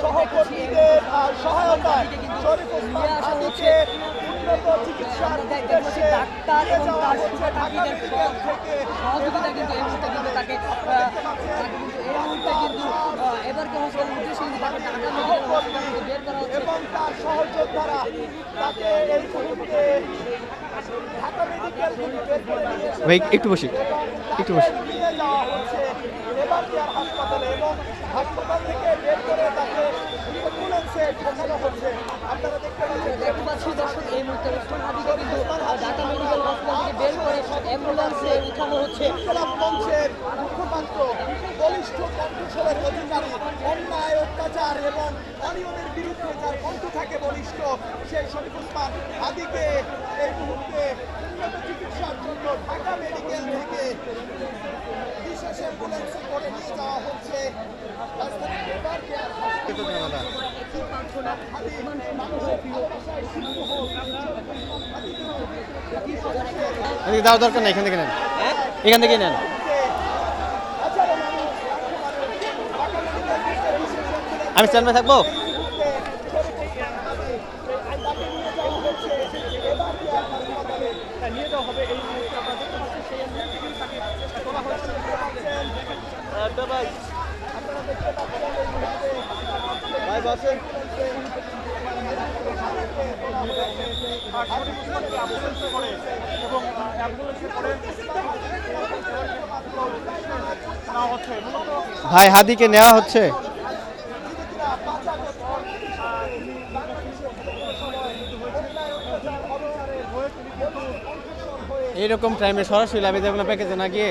সহকর্মীদের সহায়তায় শরীফ ওসমান হাদিকে উন্নত চিকিৎসার উদ্দেশ্যে ডাক্তার নিয়ে এবং যাওয়া তার হচ্ছে ঢাকা মেডিকেল থেকে। সহযোগিতা কিন্তু এই মুহূর্তে কিন্তু তাকে এবারকে হসপিটালের উদ্দেশ্যে কিন্তু তাকে ঢাকা মেডিকেল হসপিটাল থেকে বের করা হচ্ছে এবং তার সহযোদ্ধারা তাকে এই মুহূর্তে ঢাকা মেডিকেল থেকে বের করে নিয়ে এসেছে। ভাই একটু বসি একটু বসি নিয়ে যাওয়া হচ্ছে এবার কেয়ার হাসপাতালে এবং হাসপাতাল থেকে বের করে তাকে অ্যাম্বুলেন্সে ঢোকানো হচ্ছে। আপনারা দেখতে দেখতে পাচ্ছি দর্শক এই মুহূর্তে ওসমান হাদিকে কিন্তু ঢাকা মেডিকেল হসপিটাল থেকে বের করে অ্যাম্বুলেন্সে উঠানো হচ্ছে। ইনকিলাব মঞ্চের মুখপাত্র বলিষ্ঠ কণ্ঠস্বরের অধিকারী, অন্যায় অত্যাচার এবং অনিয়মের বিরুদ্ধে যার কণ্ঠ থাকে বলিষ্ঠ, সেই শরীফ ওসমান হাদিকে এই মুহূর্তে উন্নত চিকিৎসার জন্য ঢাকা মেডিকেল থেকে বিশেষ অ্যাম্বুলেন্সে করে নিয়ে যাওয়া হচ্ছে রাজধানীর এবার কেয়ার এদিকে যাওয়ার দরকার নেই, এখান থেকে নেন, এখান থেকে নেন। আমি স্ট্যান্ড বাই থাকবো। নিয়ে যাওয়া হবে এই মুহূর্তে আমরা দেখতে পাচ্ছি সেই অ্যাম্বুলেন্সে তাকে তোলা হচ্ছে। আপনারা দেখতে পাচ্ছেন এই মুহূর্তে ভাই বসেন এবং অ্যাম্বুলেন্সে করে নেওয়া হচ্ছে। মূলত ভাই হাদিকে নেওয়া হচ্ছে। এইরকম টাইমে সরাসরি লাভে যাবে না প্যাকেজে না গিয়ে।